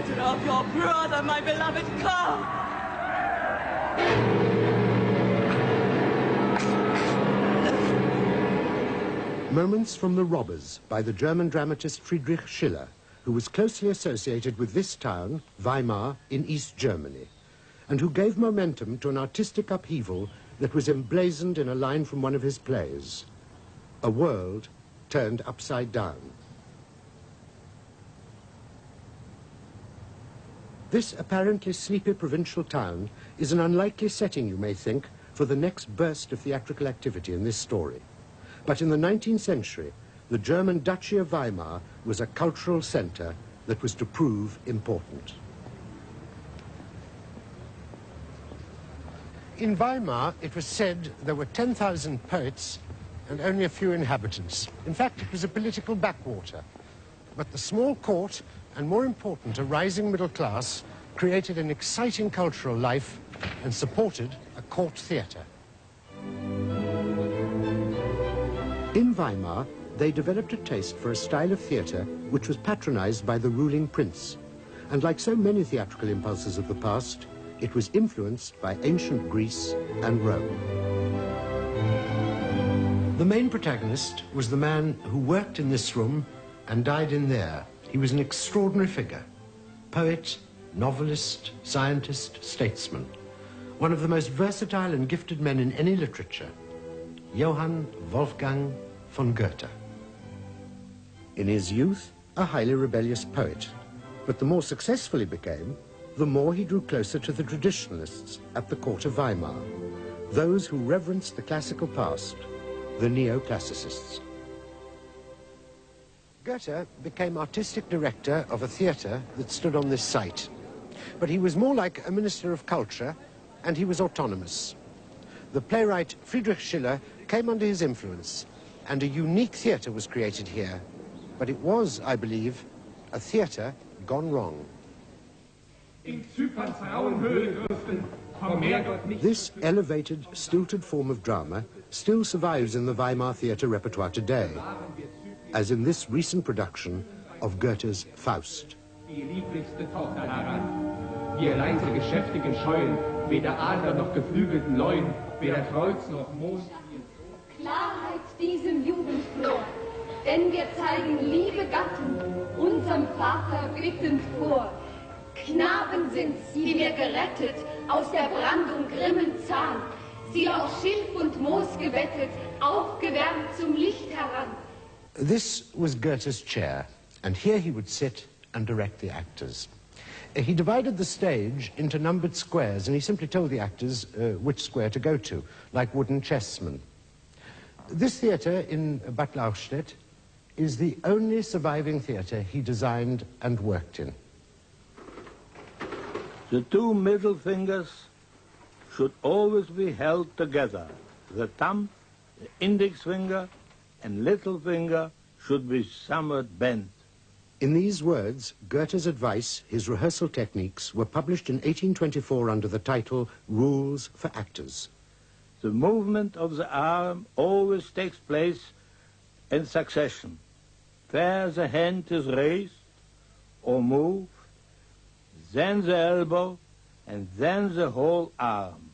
murder of your brother, my beloved Karl. Moments from The Robbers by the German dramatist Friedrich Schiller, who was closely associated with this town, Weimar, in East Germany, and who gave momentum to an artistic upheaval that was emblazoned in a line from one of his plays: "A world turned upside down." This apparently sleepy provincial town is an unlikely setting, you may think, for the next burst of theatrical activity in this story. But in the 19th century, the German Duchy of Weimar was a cultural center that was to prove important. In Weimar, it was said there were 10,000 poets and only a few inhabitants. In fact, it was a political backwater. But the small court, and more important, a rising middle class, created an exciting cultural life and supported a court theater. In Weimar, they developed a taste for a style of theater which was patronized by the ruling prince. And like so many theatrical impulses of the past, it was influenced by ancient Greece and Rome. The main protagonist was the man who worked in this room and died in there. He was an extraordinary figure: poet, novelist, scientist, statesman. One of the most versatile and gifted men in any literature, Johann Wolfgang von Goethe. In his youth, a highly rebellious poet, but the more successful he became, the more he drew closer to the traditionalists at the court of Weimar, those who reverenced the classical past, the neoclassicists. Goethe became artistic director of a theater that stood on this site, but he was more like a minister of culture, and he was autonomous. The playwright Friedrich Schiller came under his influence, and a unique theater was created here. But it was, I believe, a theater gone wrong. This elevated, stilted form of drama still survives in the Weimar theater repertoire today, as in this recent production of Goethe's Faust. Wir leise Geschäftige scheuen, weder Adler noch geflügelten Leuen, weder Kreuz noch Mond. Klarheit diesem Jugendflor, denn wir zeigen liebe Gatten, unserem Vater bittend vor. Knaben sind's, die wir gerettet, aus der Brandung grimmen Zahn, sie auf Schilf und Moos gebettet, aufgewärmt zum Licht heran. This was Goethe's chair, and here he would sit and direct the actors. He divided the stage into numbered squares, and he simply told the actors which square to go to, like wooden chessmen. This theater in Bad Lauchstädt is the only surviving theater he designed and worked in. The two middle fingers should always be held together. The thumb, the index finger, and little finger should be somewhat bent. In these words, Goethe's advice, his rehearsal techniques, were published in 1824 under the title Rules for Actors. The movement of the arm always takes place in succession. Where the hand is raised or moved, then the elbow, and then the whole arm.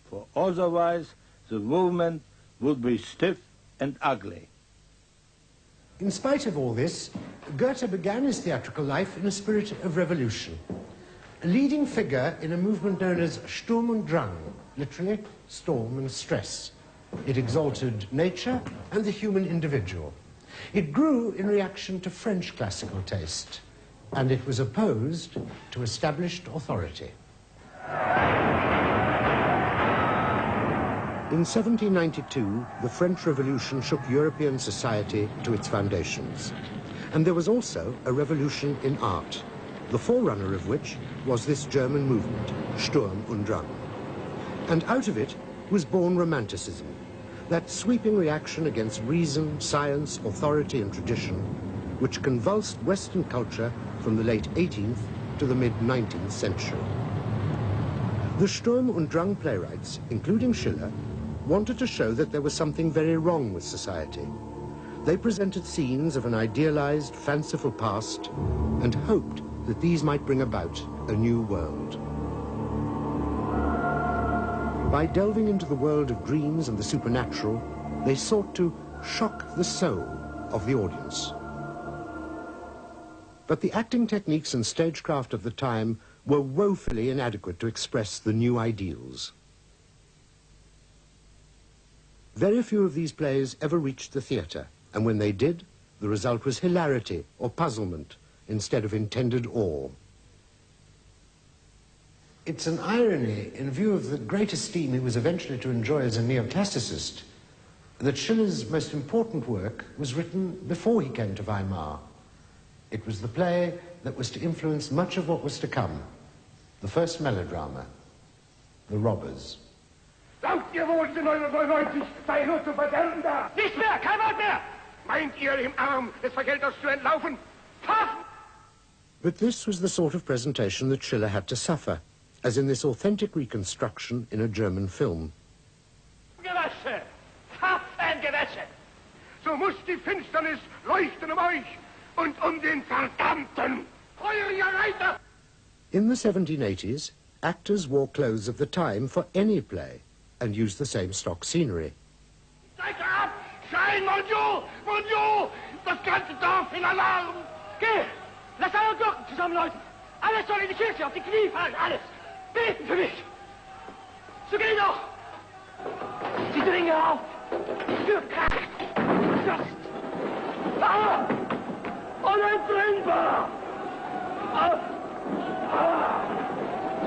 For otherwise, the movement would be stiff and ugly. In spite of all this, Goethe began his theatrical life in a spirit of revolution. A leading figure in a movement known as Sturm und Drang, literally storm and stress. It exalted nature and the human individual. It grew in reaction to French classical taste, and it was opposed to established authority. In 1792, the French Revolution shook European society to its foundations. And there was also a revolution in art, the forerunner of which was this German movement, Sturm und Drang. And out of it was born Romanticism, that sweeping reaction against reason, science, authority, and tradition, which convulsed Western culture from the late 18th to the mid-19th century. The Sturm und Drang playwrights, including Schiller, wanted to show that there was something very wrong with society. They presented scenes of an idealized, fanciful past and hoped that these might bring about a new world. By delving into the world of dreams and the supernatural, they sought to shock the soul of the audience. But the acting techniques and stagecraft of the time were woefully inadequate to express the new ideals. Very few of these plays ever reached the theatre, and when they did, the result was hilarity or puzzlement instead of intended awe. It's an irony, in view of the great esteem he was eventually to enjoy as a neoclassicist, that Schiller's most important work was written before he came to Weimar. It was the play that was to influence much of what was to come, the first melodrama, The Robbers. Glaubt ihr wohl, 1999 sei nur zu verderben da? Nicht mehr, kein Wort mehr! Meint ihr, im Arm des Vergelters zu entlaufen? Fahren! But this was the sort of presentation that Schiller had to suffer, as in this authentic reconstruction in a German film. Gewäsche! Waffengewäsche! So muss die Finsternis leuchten euch und den verdammten feurigen Reiter! In the 1780s, actors wore clothes of the time for any play and used the same stock scenery. Seid ab! Schein, mon Dieu! Mon Dieu! Das ganze Dorf in Alarm! Geh! Lass alle Glocken zusammenläuten! Alles soll in die Kirche, auf die Knie fallen, alles! Beten für mich! So geh doch! Sie dringen auf! Für Kraft! Durst! Ah! Unentrinnbar!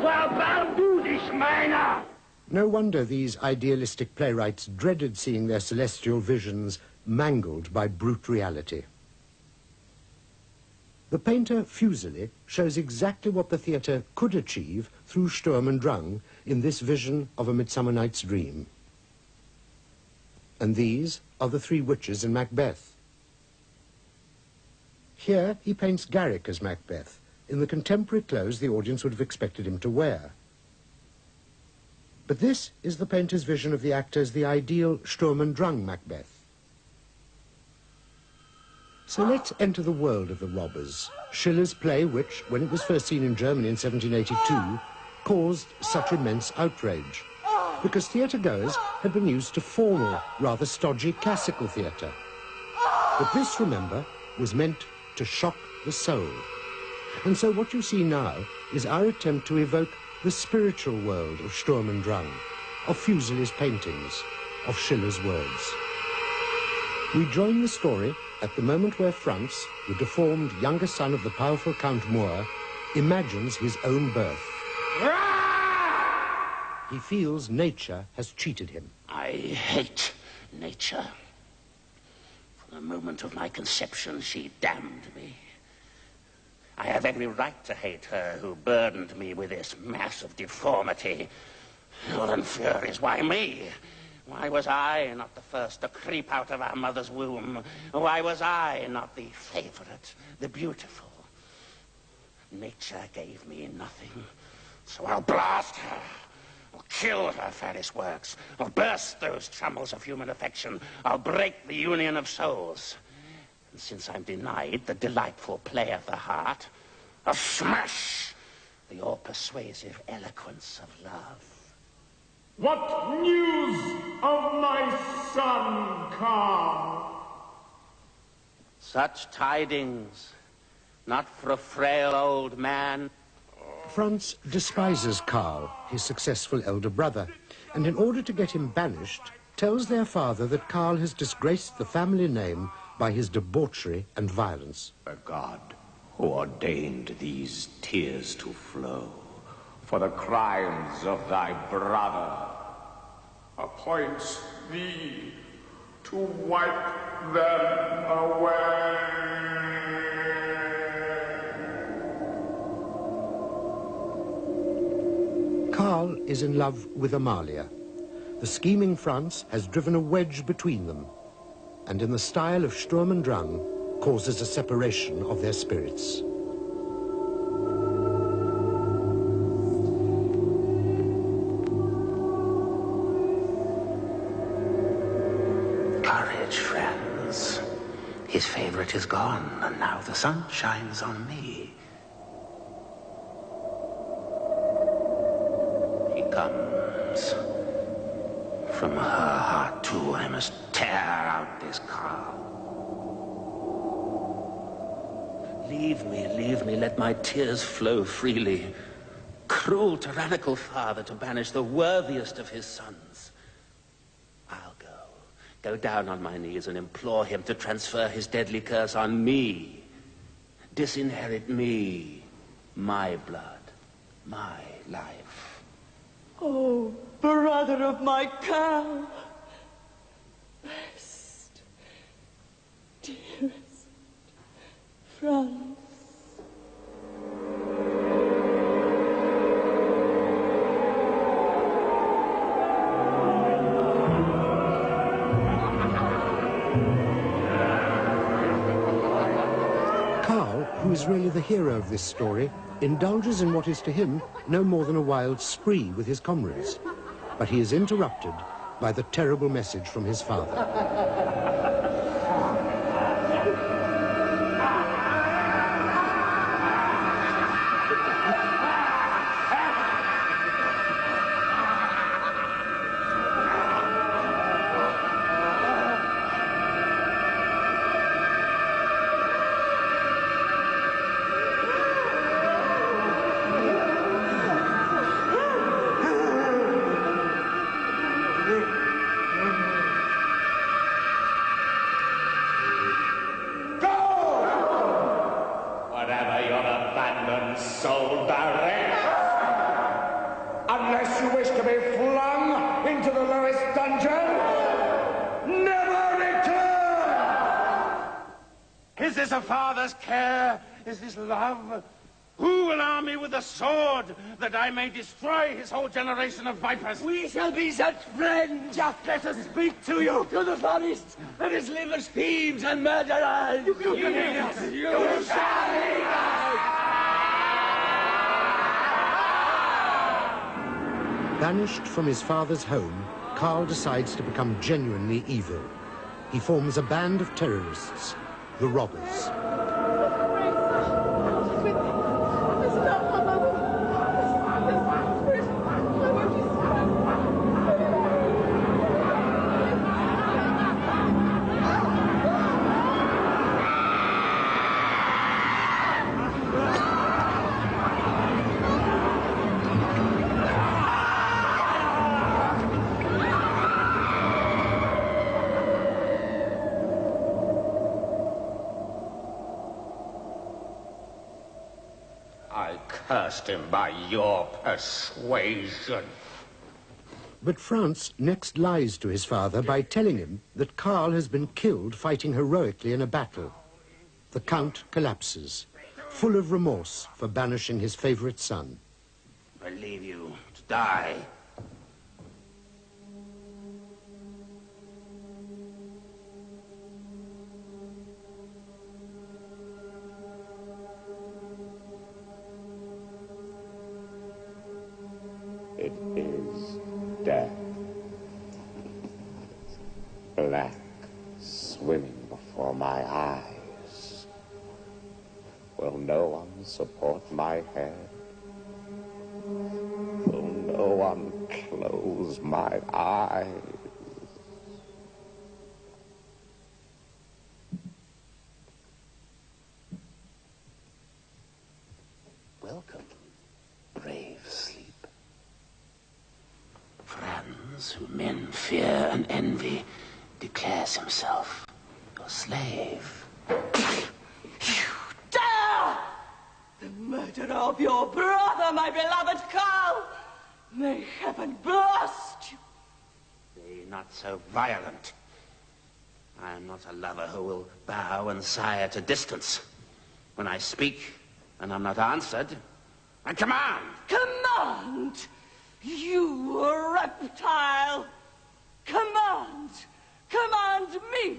So erbarm du dich meiner! No wonder these idealistic playwrights dreaded seeing their celestial visions mangled by brute reality. The painter Fuseli shows exactly what the theatre could achieve through Sturm und Drang in this vision of A Midsummer Night's Dream. And these are the three witches in Macbeth. Here he paints Garrick as Macbeth, in the contemporary clothes the audience would have expected him to wear. But this is the painter's vision of the actor as the ideal Sturm und Drang Macbeth. So let's enter the world of The Robbers, Schiller's play which, when it was first seen in Germany in 1782, caused such immense outrage, because theatre-goers had been used to formal, rather stodgy classical theatre. But this, remember, was meant to shock the soul. And so what you see now is our attempt to evoke the spiritual world of Sturm und Drang, of Fuseli's paintings, of Schiller's words. We join the story at the moment where Franz, the deformed younger son of the powerful Count Moor, imagines his own birth. He feels nature has cheated him. I hate nature. From the moment of my conception, she damned me. I have every right to hate her who burdened me with this mass of deformity. Hell and furies, why me? Why was I not the first to creep out of our mother's womb? Why was I not the favorite, the beautiful? Nature gave me nothing, so I'll blast her. I'll kill her fairest works. I'll burst those trammels of human affection. I'll break the union of souls. And since I'm denied the delightful play of the heart, I'll smash the all-persuasive eloquence of love. What news of my son, Karl? Such tidings, not for a frail old man. Franz despises Karl, his successful elder brother, and in order to get him banished, tells their father that Karl has disgraced the family name by his debauchery and violence. The God who ordained these tears to flow for the crimes of thy brother appoints thee to wipe them away. Karl is in love with Amalia. The scheming Franz has driven a wedge between them, and in the style of Sturm und Drang, causes a separation of their spirits. Courage, friends. His favorite is gone, and now the sun shines on me. comes. From her heart, too, I must tear out this Karl. Leave me, let my tears flow freely. Cruel, tyrannical father to banish the worthiest of his sons. I'll go down on my knees and implore him to transfer his deadly curse on me. Disinherit me, my blood, my life. Oh, brother of my Karl, best, dearest Franz. Karl, who is really the hero of this story, indulges in what is to him no more than a wild spree with his comrades. But he is interrupted by the terrible message from his father. Soul direct. Unless you wish to be flung into the lowest dungeon, never return! Is this a father's care? Is this love? Who will arm me with a sword that I may destroy his whole generation of vipers? We shall be such friends. Just let us speak to you, to the forests, and its livers, thieves, and murderers. You shall lead us. Banished from his father's home, Karl decides to become genuinely evil. He forms a band of terrorists, the Robbers. I cursed him by your persuasion. But Franz next lies to his father by telling him that Karl has been killed fighting heroically in a battle. The Count collapses, full of remorse for banishing his favorite son. I leave you to die. It is death. Black, swimming before my eyes. Will no one support my head? Will no one close my eyes? Welcome, brave sleep. Franz, whom men fear and envy, declares himself your slave. You dare! The murderer of your brother, my beloved Karl! May heaven blast you! Be not so violent. I am not a lover who will bow and sigh at a distance. When I speak and I'm not answered, I command! Command! You reptile! Command! Command me!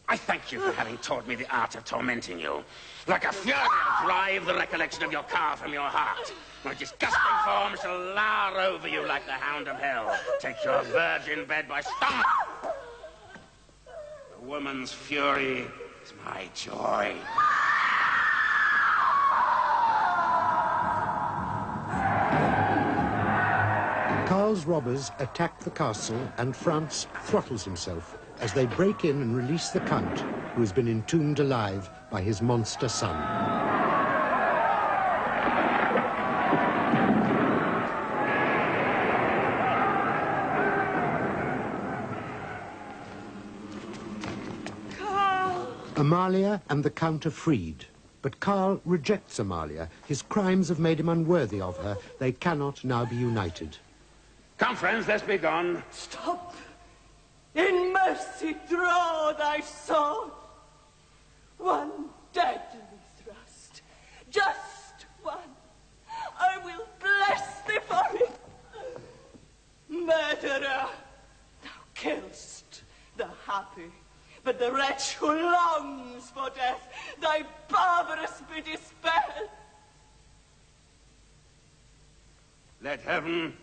I thank you for having taught me the art of tormenting you. Like a fury, I'll drive the recollection of your Karl from your heart. My disgusting form shall lour over you like the hound of hell. Take your virgin bed by storm. The woman's fury is my joy. Karl's robbers attack the castle and Franz throttles himself as they break in and release the Count, who has been entombed alive by his monster son. Amalia and the Count are freed, but Karl rejects Amalia. His crimes have made him unworthy of her. They cannot now be united. Come, friends, let's be gone. Stop! In mercy, draw thy sword. One deadly thrust. Just one. I will bless thee for it. Murderer, thou killst the happy. But the wretch who longs for death, thy barbarous be dispelled. Let heaven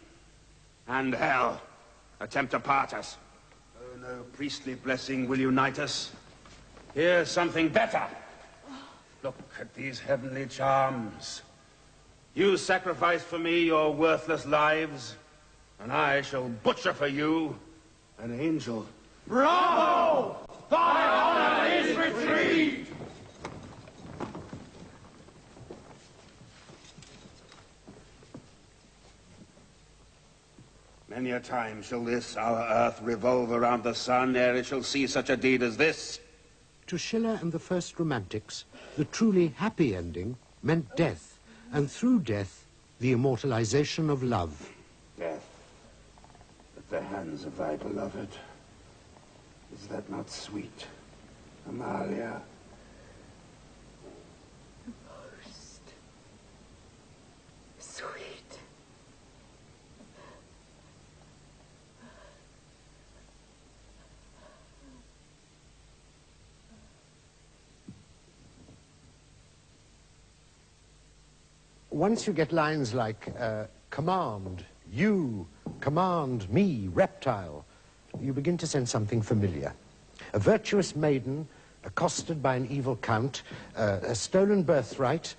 and hell attempt to part us. Oh, no priestly blessing will unite us. Here's something better. Look at these heavenly charms. You sacrifice for me your worthless lives, and I shall butcher for you an angel. Bravo! Thy honor is retrieved! Many a time shall this, our earth, revolve around the sun ere it shall see such a deed as this. To Schiller and the first romantics, the truly happy ending meant death, and through death, the immortalization of love. Death at the hands of thy beloved. Is that not sweet, Amalia? Most sweet. Once you get lines like, command, you, command me, reptile, you begin to sense something familiar. A virtuous maiden accosted by an evil count, a stolen birthright,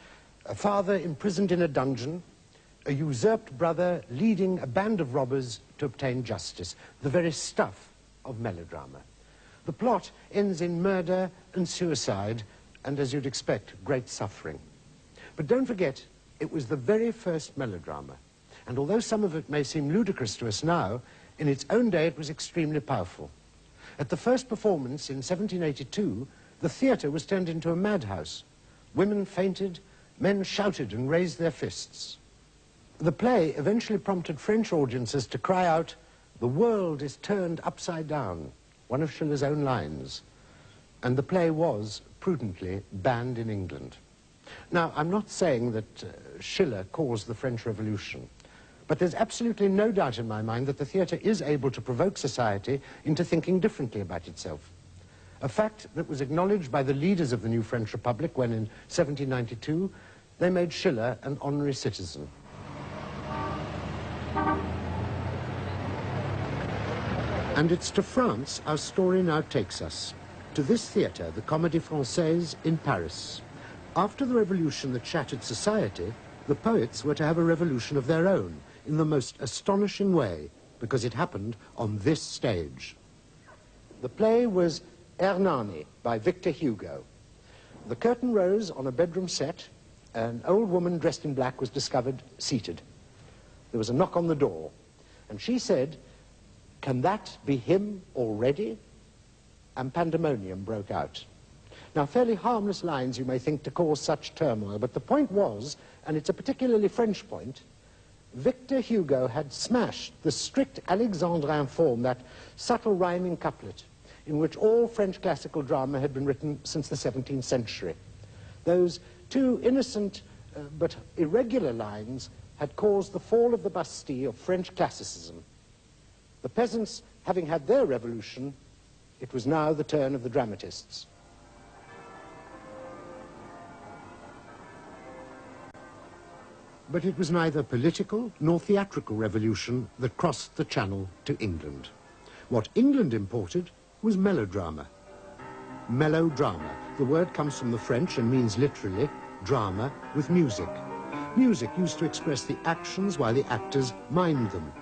a father imprisoned in a dungeon, a usurped brother leading a band of robbers to obtain justice, the very stuff of melodrama. The plot ends in murder and suicide, and as you'd expect, great suffering. But don't forget, it was the very first melodrama, and although some of it may seem ludicrous to us now, in its own day, it was extremely powerful. At the first performance in 1782, the theatre was turned into a madhouse. Women fainted, men shouted and raised their fists. The play eventually prompted French audiences to cry out, "The world is turned upside down," one of Schiller's own lines. And the play was, prudently, banned in England. Now, I'm not saying that Schiller caused the French Revolution, but there's absolutely no doubt in my mind that the theatre is able to provoke society into thinking differently about itself. A fact that was acknowledged by the leaders of the new French Republic when in 1792 they made Schiller an honorary citizen. And it's to France our story now takes us. To this theatre, the Comédie Française in Paris. After the revolution that shattered society, the poets were to have a revolution of their own, in the most astonishing way, because it happened on this stage. The play was Hernani by Victor Hugo. The curtain rose on a bedroom set. An old woman dressed in black was discovered seated. There was a knock on the door, and she said, "Can that be him already?" And pandemonium broke out. Now, fairly harmless lines, you may think, to cause such turmoil, but the point was, and it's a particularly French point, Victor Hugo had smashed the strict Alexandrine form, that subtle rhyming couplet, in which all French classical drama had been written since the 17th century. Those two innocent but irregular lines had caused the fall of the Bastille of French classicism. The peasants having had their revolution, it was now the turn of the dramatists. But it was neither political nor theatrical revolution that crossed the channel to England. What England imported was melodrama. Melodrama. The word comes from the French and means literally drama with music. Music used to express the actions while the actors mimed them.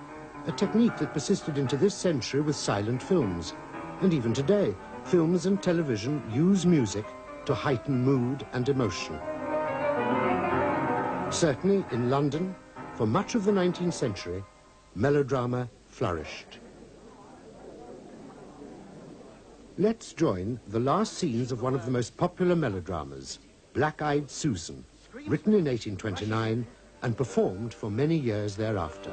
a technique that persisted into this century with silent films. And even today, films and television use music to heighten mood and emotion. Certainly in London, for much of the 19th century, melodrama flourished. Let's join the last scenes of one of the most popular melodramas, Black-Eyed Susan, written in 1829 and performed for many years thereafter.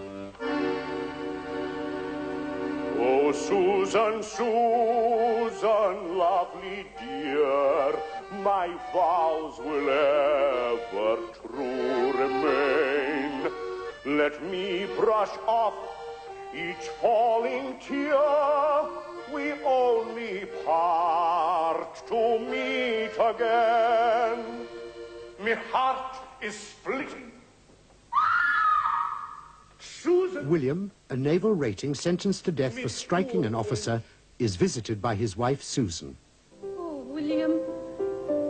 Oh, Susan, Susan, lovely dear, my vows will ever true remain. Let me brush off each falling tear. We only part to meet again. My heart is splitting. Susan. William, a naval rating sentenced to death for striking an officer, is visited by his wife, Susan. Oh, William,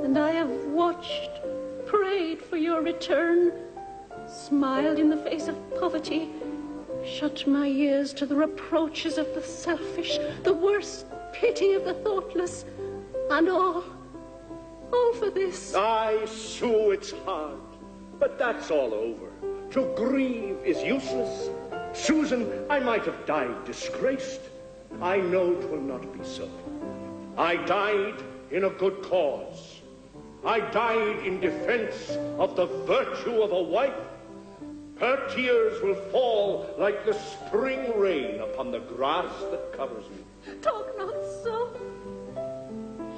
and I have watched, prayed for your return, smiled in the face of poverty, shut my ears to the reproaches of the selfish, the worst pity of the thoughtless, and all for this. Aye, Sue, it's hard, but that's all over. To grieve is useless. Susan, I might have died disgraced. I know 'twill not be so. I died in a good cause. I died in defense of the virtue of a wife. Her tears will fall like the spring rain upon the grass that covers me. Talk not so.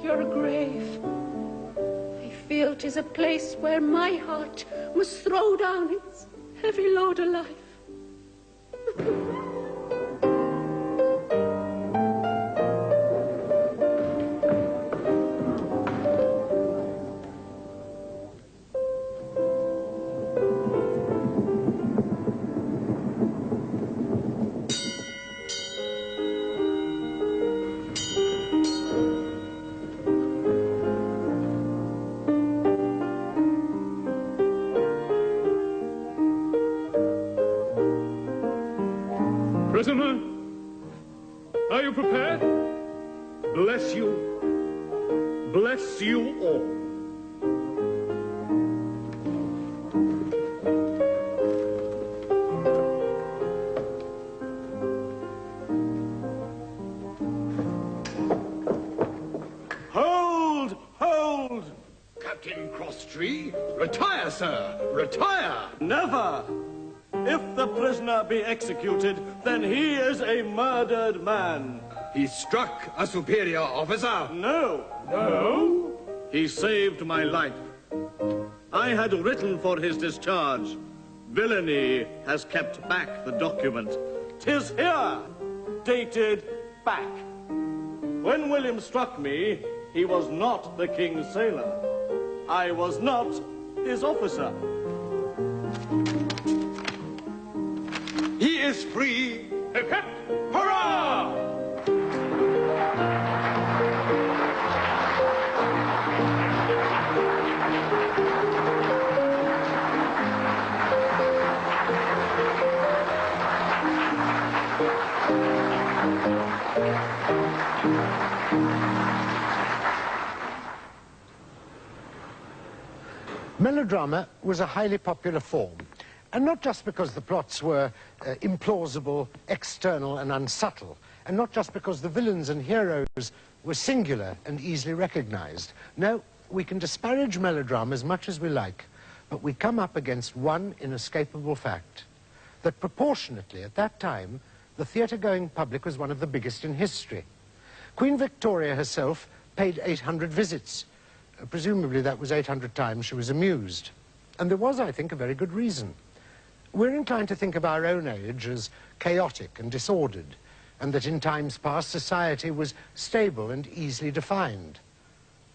Your grave. I feel 'tis a place where my heart must throw down its heavy load of life. Prisoner, are you prepared? Bless you all. Hold! Captain Crosstree, retire, sir, retire! Never! If the prisoner be executed, then he is a murdered man. He struck a superior officer. No. He saved my life. I had written for his discharge. Villainy has kept back the document. 'Tis here, dated back. When William struck me, he was not the king's sailor. I was not his officer. He is free. Hip, hip. Hurrah! Melodrama was a highly popular form, and not just because the plots were implausible, external and unsubtle, and not just because the villains and heroes were singular and easily recognized. No, we can disparage melodrama as much as we like, but we come up against one inescapable fact, that proportionately at that time, the theatre-going public was one of the biggest in history. Queen Victoria herself paid 800 visits. Presumably that was 800 times she was amused. And there was, I think, a very good reason. We're inclined to think of our own age as chaotic and disordered, and that in times past society was stable and easily defined.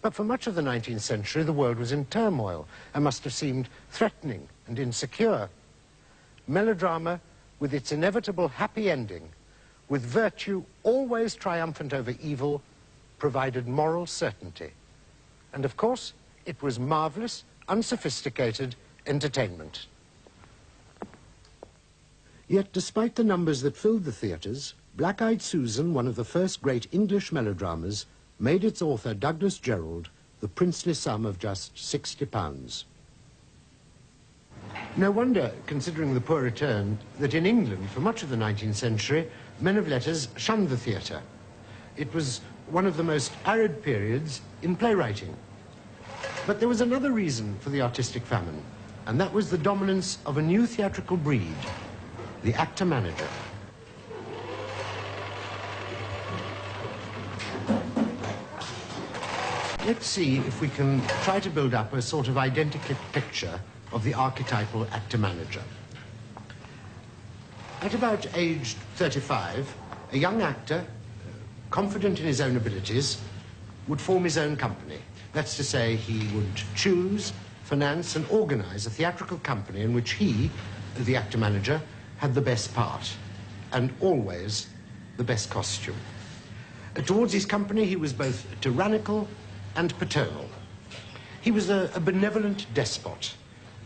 But for much of the 19th century, the world was in turmoil and must have seemed threatening and insecure. Melodrama, with its inevitable happy ending, with virtue always triumphant over evil, provided moral certainty. And of course, it was marvelous, unsophisticated entertainment. Yet despite the numbers that filled the theatres, Black-Eyed Susan, one of the first great English melodramas, made its author, Douglas Jerrold, the princely sum of just £60. No wonder, considering the poor return, that in England, for much of the 19th century, men of letters shunned the theatre. It was one of the most arid periods in playwriting. But there was another reason for the artistic famine, and that was the dominance of a new theatrical breed, the actor-manager. Let's see if we can try to build up a sort of identical picture of the archetypal actor-manager. At about age 35, a young actor, confident in his own abilities, would form his own company. That's to say, he would choose, finance, and organize a theatrical company in which he, the actor-manager, had the best part, and always the best costume. Towards his company, he was both tyrannical and paternal. He was a benevolent despot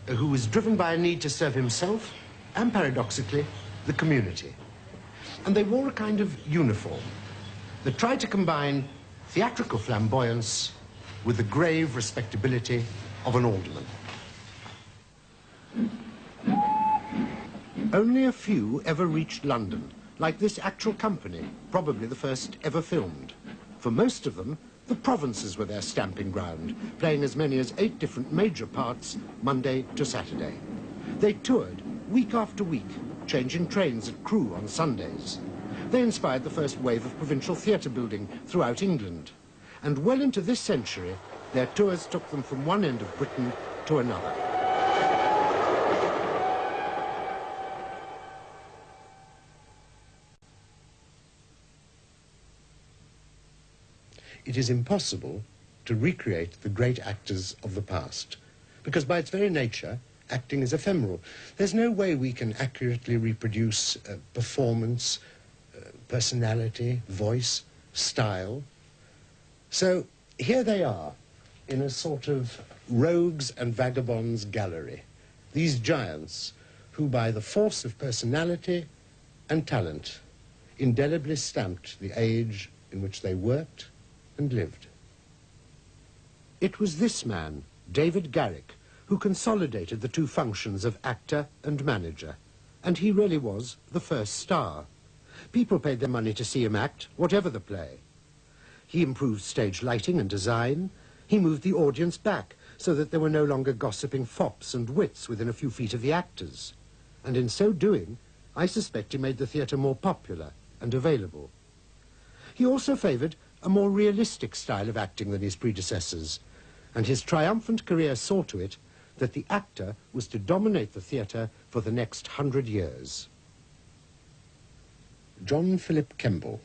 who was driven by a need to serve himself and, paradoxically, the community. And they wore a kind of uniform that tried to combine theatrical flamboyance with the grave respectability of an alderman. Only a few ever reached London, like this actual company, probably the first ever filmed. For most of them, the provinces were their stamping ground, playing as many as 8 different major parts, Monday to Saturday. They toured week after week, changing trains and crew on Sundays. They inspired the first wave of provincial theatre building throughout England. And well into this century, their tours took them from one end of Britain to another. It is impossible to recreate the great actors of the past, because by its very nature, acting is ephemeral. There's no way we can accurately reproduce performance, personality, voice, style. So here they are, in a sort of rogues and vagabonds gallery. These giants who, by the force of personality and talent, indelibly stamped the age in which they worked and lived. It was this man, David Garrick, who consolidated the two functions of actor and manager, and he really was the first star. People paid their money to see him act, whatever the play. He improved stage lighting and design. He moved the audience back so that there were no longer gossiping fops and wits within a few feet of the actors. And in so doing, I suspect he made the theatre more popular and available. He also favoured a more realistic style of acting than his predecessors, and his triumphant career saw to it that the actor was to dominate the theatre for the next 100 years. John Philip Kemble,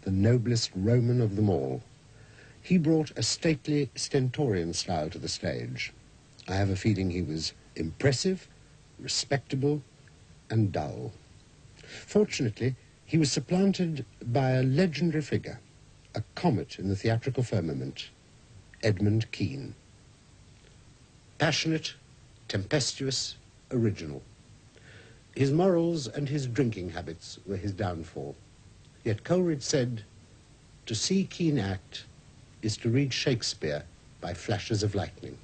the noblest Roman of them all, he brought a stately, stentorian style to the stage. I have a feeling he was impressive, respectable, and dull. Fortunately, he was supplanted by a legendary figure, a comet in the theatrical firmament, Edmund Kean. Passionate, tempestuous, original. His morals and his drinking habits were his downfall. Yet Coleridge said, "To see Kean act is to read Shakespeare by flashes of lightning."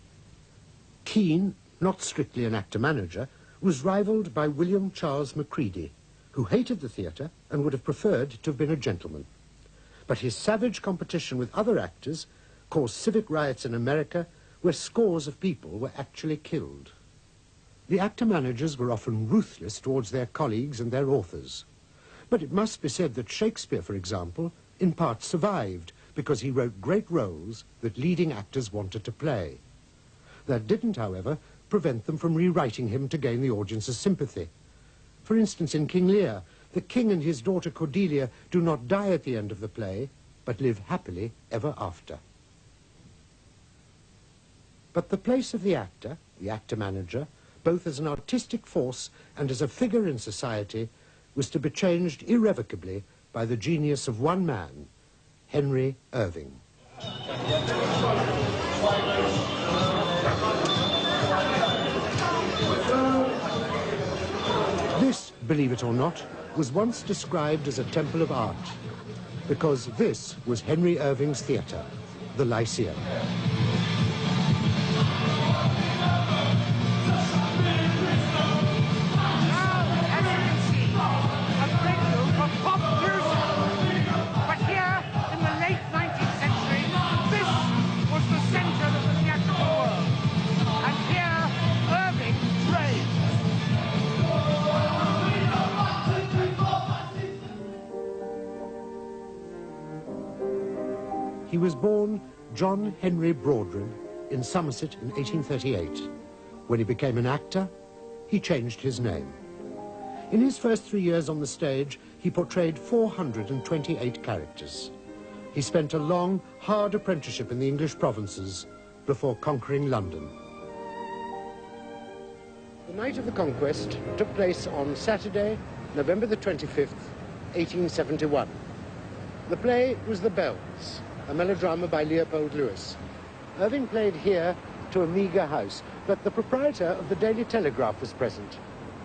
Kean, not strictly an actor-manager, was rivalled by William Charles Macready, who hated the theatre and would have preferred to have been a gentleman. But his savage competition with other actors caused civic riots in America where scores of people were actually killed. The actor-managers were often ruthless towards their colleagues and their authors. But it must be said that Shakespeare, for example, in part survived because he wrote great roles that leading actors wanted to play. That didn't, however, prevent them from rewriting him to gain the audience's sympathy. For instance, in King Lear, the king and his daughter Cordelia do not die at the end of the play, but live happily ever after. But the place of the actor-manager, both as an artistic force and as a figure in society, was to be changed irrevocably by the genius of one man, Henry Irving. This believe it or not, was once described as a temple of art, because this was Henry Irving's theatre, the Lyceum. He was born John Henry Broadrigg in Somerset in 1838. When he became an actor, he changed his name. In his first 3 years on the stage, he portrayed 428 characters. He spent a long, hard apprenticeship in the English provinces before conquering London. The night of the conquest took place on Saturday, November the 25th, 1871. The play was The Bells, a melodrama by Leopold Lewis. Irving played here to a meagre house, but the proprietor of the Daily Telegraph was present,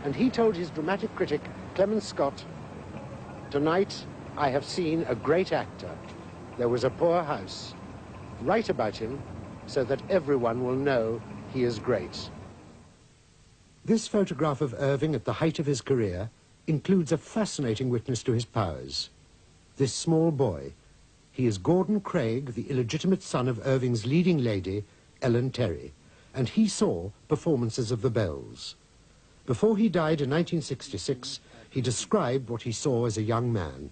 and he told his dramatic critic, Clement Scott, "Tonight I have seen a great actor. There was a poor house. Write about him so that everyone will know he is great." This photograph of Irving at the height of his career includes a fascinating witness to his powers. This small boy, he is Gordon Craig, the illegitimate son of Irving's leading lady, Ellen Terry, and he saw performances of The Bells. Before he died in 1966, he described what he saw as a young man.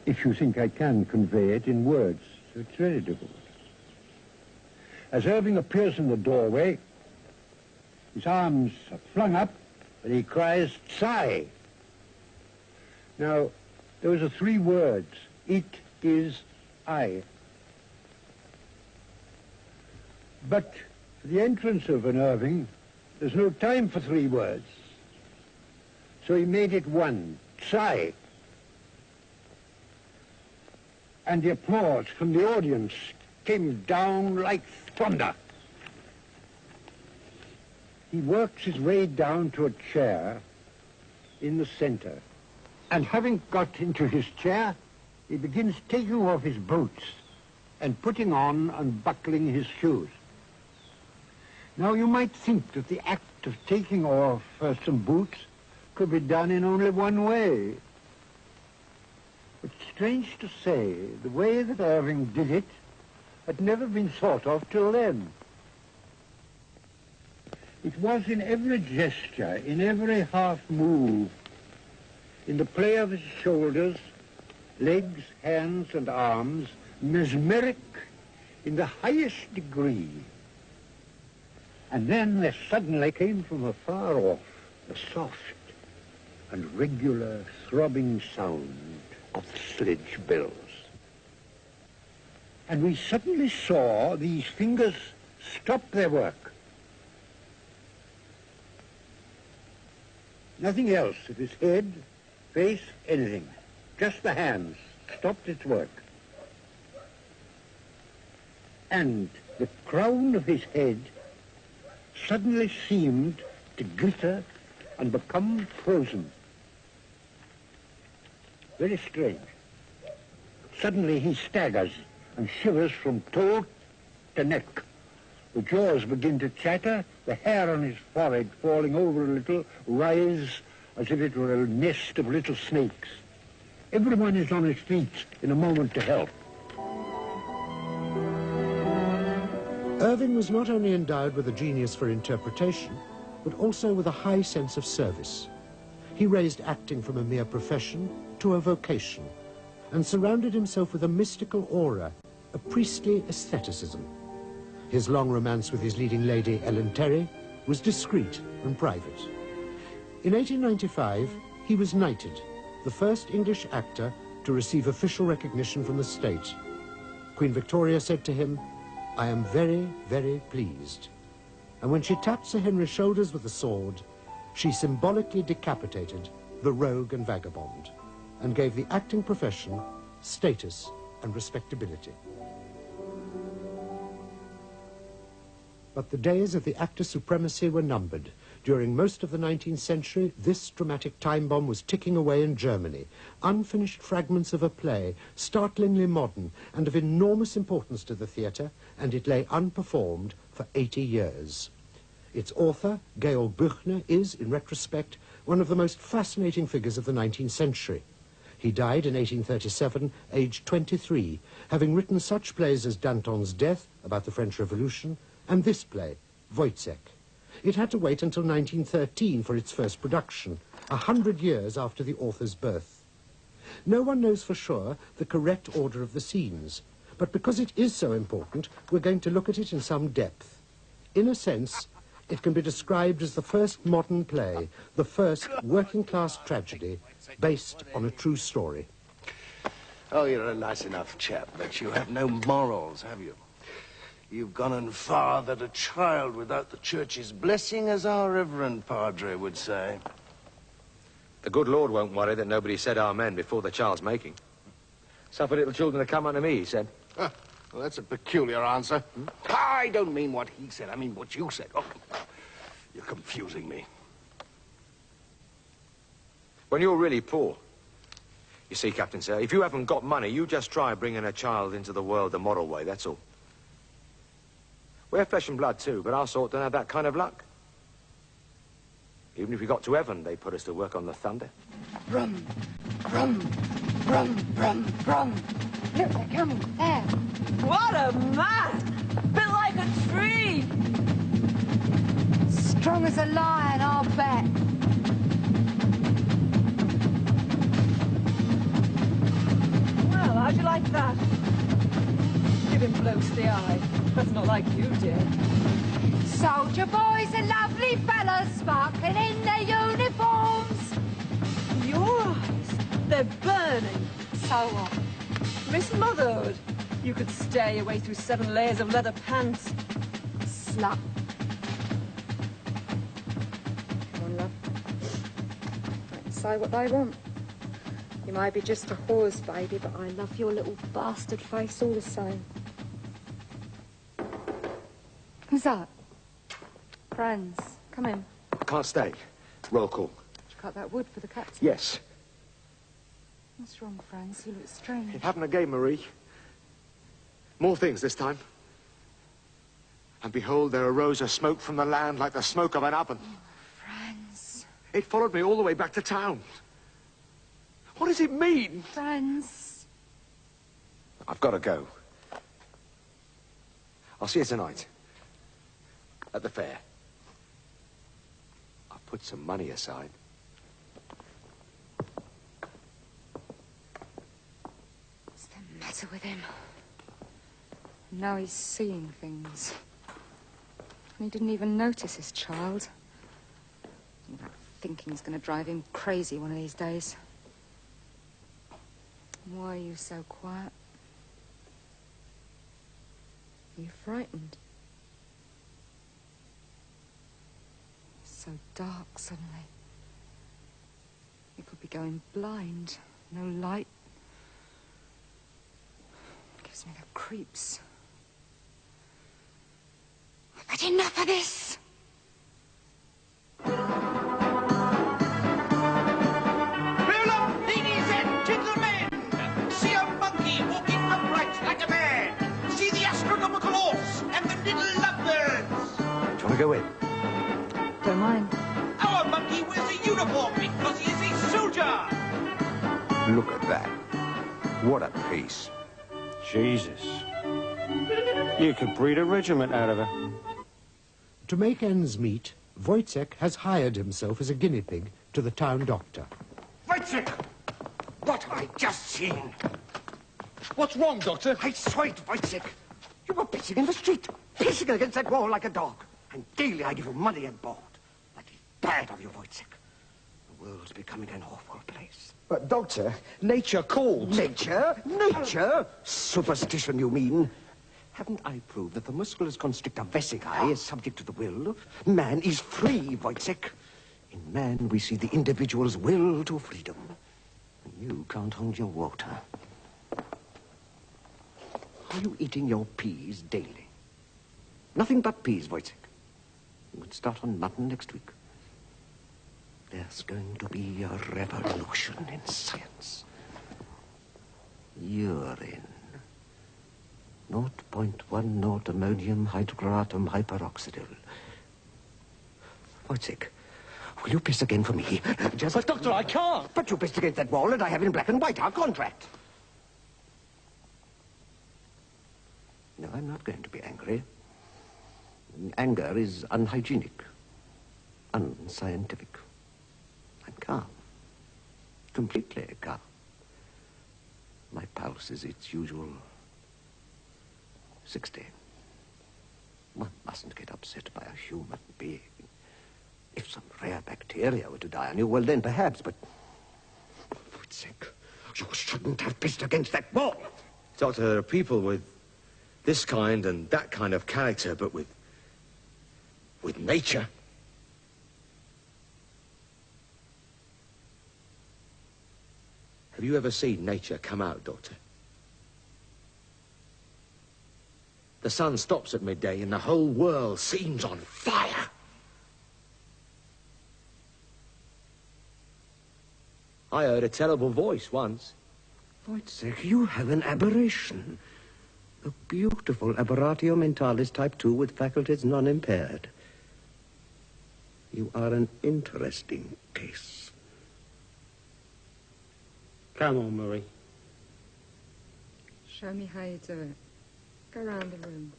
If you think I can convey it in words, it's very difficult. As Irving appears in the doorway, his arms are flung up, and he cries, "Sigh!" Now, those are 3 words. It is I. But for the entrance of an Irving, there's no time for 3 words. So he made it 1, sigh. And the applause from the audience came down like thunder. He works his way down to a chair in the center. And having got into his chair, he begins taking off his boots and putting on and buckling his shoes. Now, you might think that the act of taking off some boots could be done in only one way. But strange to say, the way that Irving did it had never been thought of till then. It was in every gesture, in every half move, in the play of his shoulders, legs, hands, and arms, mesmeric in the highest degree. And then there suddenly came from afar off the soft and regular throbbing sound of the sledge bells. And we suddenly saw these fingers stop their work. Nothing else of his head, face, anything. Just the hands stopped its work. And the crown of his head suddenly seemed to glitter and become frozen. Very strange. Suddenly he staggers and shivers from toe to neck. The jaws begin to chatter, the hair on his forehead falling over a little, rise as if it were a nest of little snakes. Everyone is on his feet in a moment to help. Irving was not only endowed with a genius for interpretation, but also with a high sense of service. He raised acting from a mere profession to a vocation, and surrounded himself with a mystical aura, a priestly aestheticism. His long romance with his leading lady, Ellen Terry, was discreet and private. In 1895, he was knighted, the first English actor to receive official recognition from the state. Queen Victoria said to him, "I am very, very pleased." And when she tapped Sir Henry's shoulders with a sword, she symbolically decapitated the rogue and vagabond, and gave the acting profession status and respectability. But the days of the actor's supremacy were numbered. During most of the 19th century, this dramatic time bomb was ticking away in Germany. Unfinished fragments of a play, startlingly modern and of enormous importance to the theatre, and it lay unperformed for 80 years. Its author, Georg Büchner, is, in retrospect, one of the most fascinating figures of the 19th century. He died in 1837, aged 23, having written such plays as Danton's Death, about the French Revolution, and this play, Woyzeck. It had to wait until 1913 for its first production, 100 years after the author's birth. No one knows for sure the correct order of the scenes, but because it is so important, we're going to look at it in some depth. In a sense, it can be described as the first modern play, the first working-class tragedy based on a true story. Oh, you're a nice enough chap, but you have no morals, have you? You've gone and fathered a child without the church's blessing, as our reverend padre would say. The good Lord won't worry that nobody said amen before the child's making. Suffer little children to come unto me, he said. Well, that's a peculiar answer. I don't mean what he said, I mean what you said. Oh, you're confusing me. When you're really poor, you see, Captain, sir, if you haven't got money, you just try bringing a child into the world the moral way, that's all. We're flesh and blood, too, but our sort don't have that kind of luck. Even if we got to heaven, they put us to work on the thunder. Run, run, run, run, run. Look, they're coming. There. What a man! Built like a tree! Strong as a lion, I'll bet. Well, how'd you like that? Give him blows to the eye. That's not like you did. Soldier boys are lovely fellas, sparkling in their uniforms. Your eyes, they're burning. So what? Miss Motherhood, you could stare your way through 7 layers of leather pants. Slut. Come on, love. They can say what they want. You may be just a whore's baby, but I love your little bastard face all the same. Who's that? Friends, come in. I can't stay. Roll call. Did you cut that wood for the cats? Yes. What's wrong, Franz? You look strange. It happened again, Marie. More things this time. And behold, there arose a smoke from the land like the smoke of an oven. Oh, Franz. It followed me all the way back to town. What does it mean? Franz. I've got to go. I'll see you tonight. At the fair. I've put some money aside. What's the matter with him? Now he's seeing things. And he didn't even notice his child. That thinking's going to drive him crazy one of these days. Why are you so quiet? Are you frightened? It's so dark suddenly. You could be going blind. No light. It gives me the creeps. I've had enough of this. Ladies and gentlemen, see a monkey walking upright like a man. See the astronomical horse and the little lovebirds. Do you want to go in? Don't mind. Our monkey wears a uniform because he is a soldier. Look at that. What a piece. Jesus. You could breed a regiment out of her. To make ends meet, Woyzeck has hired himself as a guinea pig to the town doctor. Woyzeck! What have I just seen? What's wrong, Doctor? I saw it, Woyzeck. You were pissing in the street, pissing against that wall like a dog. And daily I give you money and board. That is bad of you, Woyzeck. The world's becoming an awful place. But, Doctor, nature called. Nature? Nature? Superstition, you mean? Haven't I proved that the musculus constrictor vesicae is subject to the will? Man is free, Woyzeck. In man, we see the individual's will to freedom. And you can't hold your water. Are you eating your peas daily? Nothing but peas, Woyzeck. You would start on mutton next week. There's going to be a revolution in science. Urine. 0.10 ammonium hydroatom hyperoxidil. Wojciech, will you piss again for me? Just... But, Doctor, I can't. But you pissed against that wall, and I have in black and white our contract. No, I'm not going to be angry. Anger is unhygienic, unscientific. I'm calm. Completely calm. My pulse is its usual 60. One mustn't get upset by a human being. If some rare bacteria were to die on you, well, then perhaps, but... For its sake, you shouldn't have pissed against that wall. Doctor, there are people with this kind and that kind of character, but with nature. Have you ever seen nature come out, Doctor? The sun stops at midday and the whole world seems on fire. I heard a terrible voice once. Wojciech, you have an aberration. A beautiful aberratio mentalis type 2 with faculties non-impaired. You are an interesting case. Come on, Marie. Show me how you do it. Go round the room.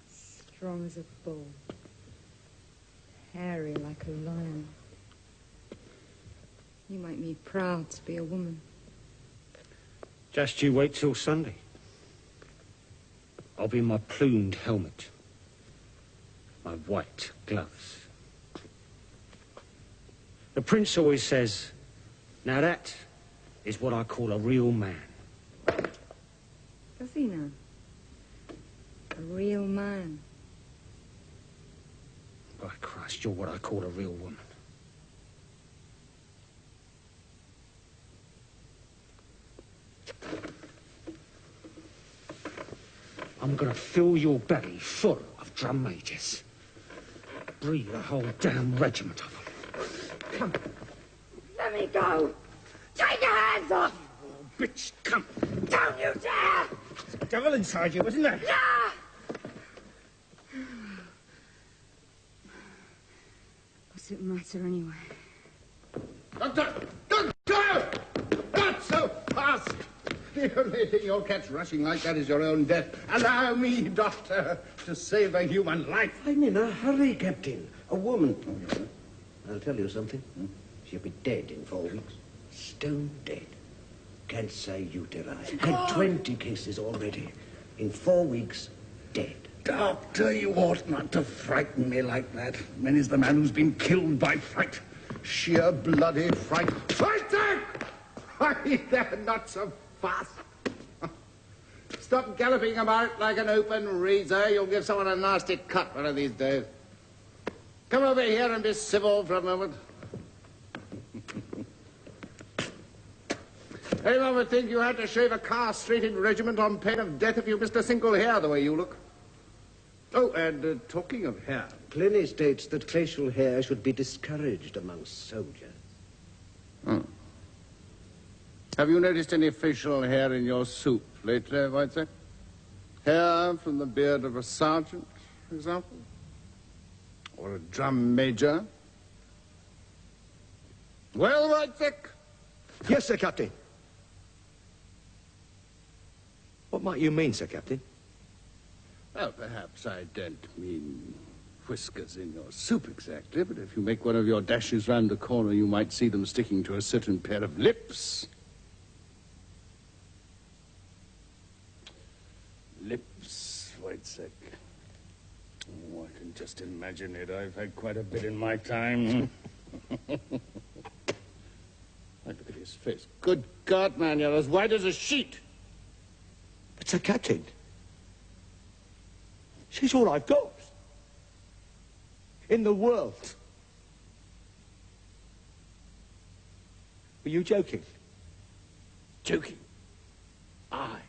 Strong as a bull. Hairy like a lion. You make me proud to be a woman. Just you wait till Sunday. I'll be in my plumed helmet. My white gloves. The Prince always says, now that is what I call a real man. Does he now? A real man. By Christ, you're what I call a real woman. I'm gonna fill your belly full of drum majors. Breed a whole damn regiment of them. Come. Let me go. Take your hands off. Oh, bitch, come. Don't you dare. There's a devil inside you, isn't there? Yeah. What's it matter anyway? Doctor! Doctor! Not so fast! The only thing you'll catch rushing like that is your own death. Allow me, Doctor, to save a human life. I'm in a hurry, Captain. A woman. I'll tell you something. She'll be dead in 4 weeks. Stone dead. Cancer uteri. Had 20 cases already. In 4 weeks, dead. Doctor, you ought not to frighten me like that. Many's the man who's been killed by fright. Sheer bloody fright. Fighting! Why, they're not so fast. Stop galloping about like an open razor. You'll give someone a nasty cut one of these days. Come over here and be civil for a moment. Anyone would think you had to shave a castrated regiment on pain of death if you missed a single hair the way you look. Oh, and talking of hair... Pliny states that facial hair should be discouraged among soldiers. Hmm. Have you noticed any facial hair in your soup lately, Wojciech? Hair from the beard of a sergeant, for example? Or a drum major? Well, Wojciech? Yes, sir, Captain. What might you mean, sir, Captain? Well, perhaps I don't mean whiskers in your soup exactly, but if you make one of your dashes round the corner, you might see them sticking to a certain pair of lips. Lips, Wojciech. Oh, I can just imagine it. I've had quite a bit in my time. Look at his face. Good God, man, you're as white as a sheet. But, sir, Captain, she's all I've got in the world. Were you joking? Joking? I?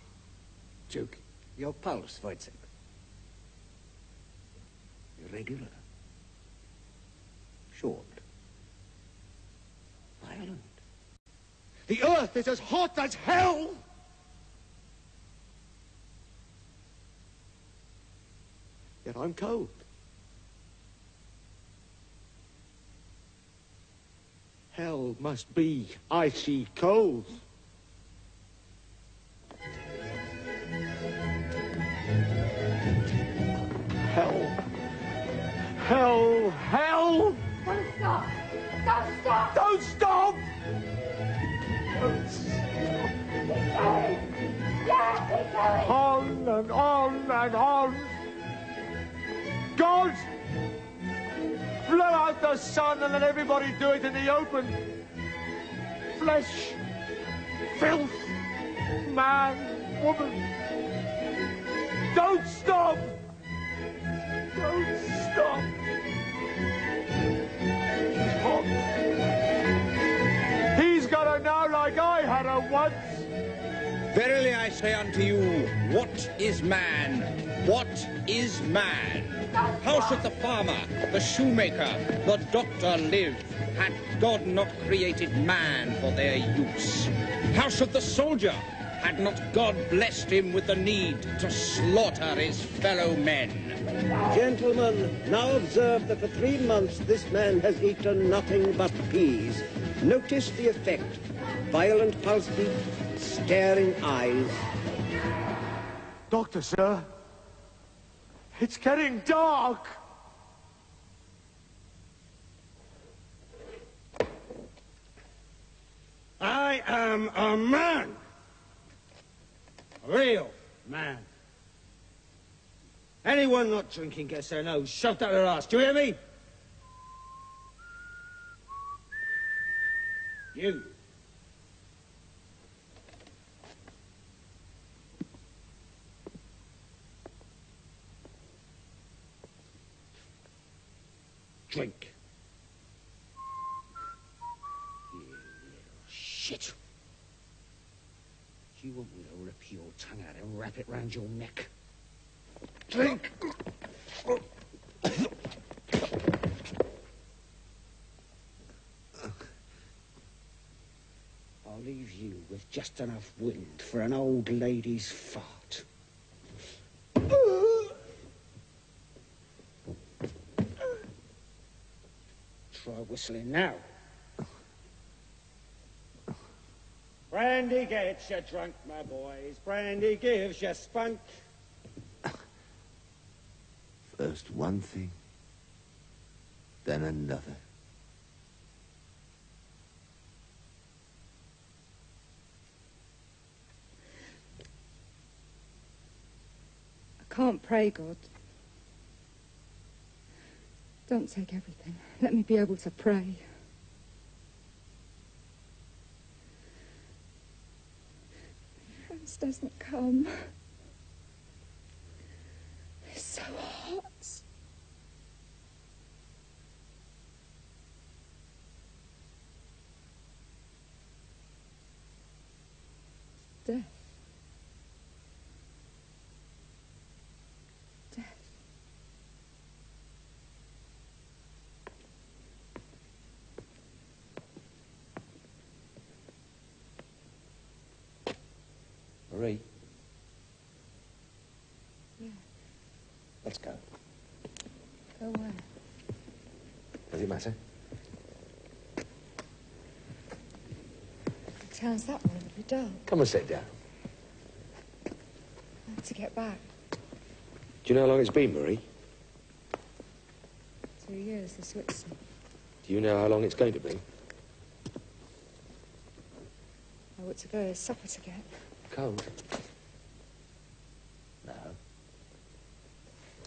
Joking? Your pulse, Wojciech. irregular. Short. Violent. The earth is as hot as hell! Yet I'm cold. Hell must be icy cold. Hell. Hell. Hell! Don't stop! Don't stop! Don't stop! Keep going! Yeah, keep going! On and on and on! God! Blow out the sun and let everybody do it in the open! Flesh! Filth! Man! Woman! Don't stop! Don't stop! He's hot. He's got her now like I had her once. Verily I say unto you, what is man? What is man? How should the farmer, the shoemaker, the doctor live, had God not created man for their use? How should the soldier, had not God blessed him with the need to slaughter his fellow men? Gentlemen, now observe that for 3 months this man has eaten nothing but peas. Notice the effect. Violent pulse beat, staring eyes. Doctor, sir. It's getting dark. I am a man. A real man. Anyone not drinking gets their nose shoved up their arse. Do you hear me? You. Drink. You little shit. You want me to rip your tongue out and wrap it round your neck? Drink! I'll leave you with just enough wind for an old lady's fart. Try whistling now. Brandy gets you drunk, my boys. Brandy gives you spunk. First one thing, then another. I can't pray, God. Don't take everything. Let me be able to pray. Rose doesn't come. It's so hot. Death. Marie? Yeah. Let's go. Go where? Does it matter? The town's that way, it'll be dull. Come and sit down. I have to get back. Do you know how long it's been, Marie? 2 years to Switzerland. Do you know how long it's going to be? I want to go to supper to get. Cold? No.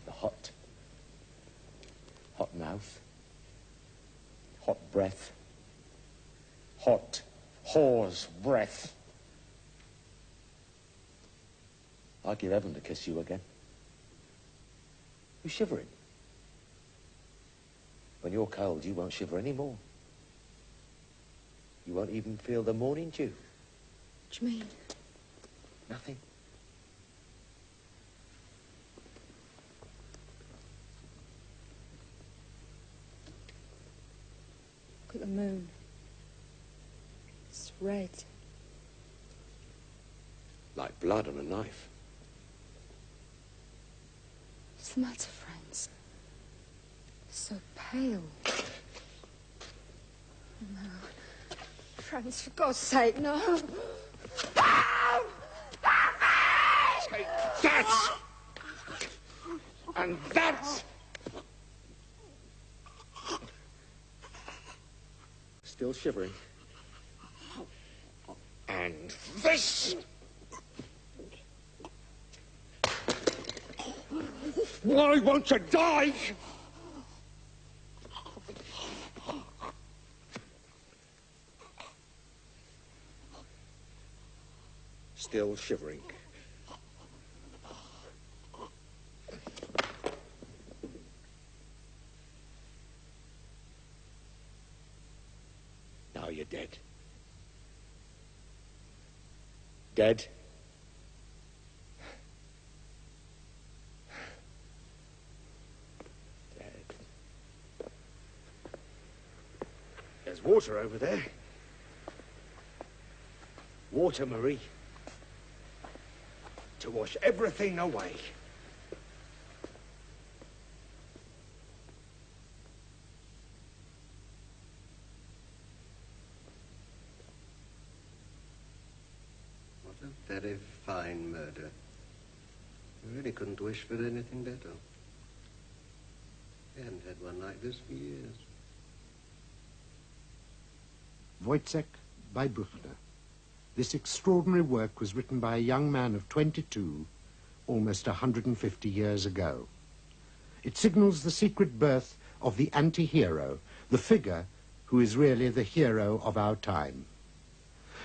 The hot. Hot mouth. Hot breath. Hot whore's breath. I'd give heaven to kiss you again. You're shivering. When you're cold, you won't shiver anymore. You won't even feel the morning dew. What do you mean? Nothing. at the moon. It's red. Like blood on a knife. What's the matter, Franz? So pale. No. Franz, for God's sake, no. Take that! And that! Still shivering. And this! Why won't you die? Still shivering. Now you're dead. Dead? Dead. There's water over there. Water, Marie. To wash everything away. What a very fine murder. You really couldn't wish for anything better. We hadn't had one like this for years. Wojciech by Buchner. This extraordinary work was written by a young man of 22, almost 150 years ago. It signals the secret birth of the anti-hero, the figure who is really the hero of our time.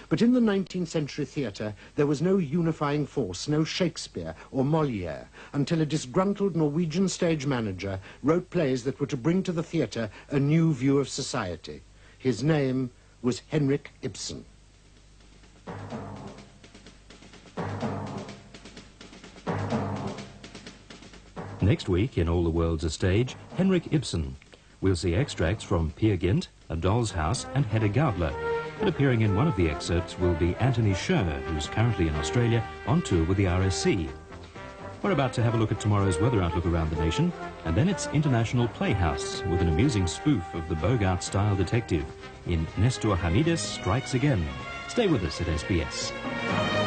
But in the 19th century theatre, there was no unifying force, no Shakespeare or Molière, until a disgruntled Norwegian stage manager wrote plays that were to bring to the theatre a new view of society. His name was Henrik Ibsen. Next week, in All the World's a Stage, Henrik Ibsen. We'll see extracts from Peer Gynt, A Doll's House and Hedda Gabler. And appearing in one of the excerpts will be Anthony Sher, who's currently in Australia on tour with the RSC. We're about to have a look at tomorrow's weather outlook around the nation, and then it's International Playhouse with an amusing spoof of the Bogart-style detective in Nestor Hamides Strikes Again. Stay with us at SBS.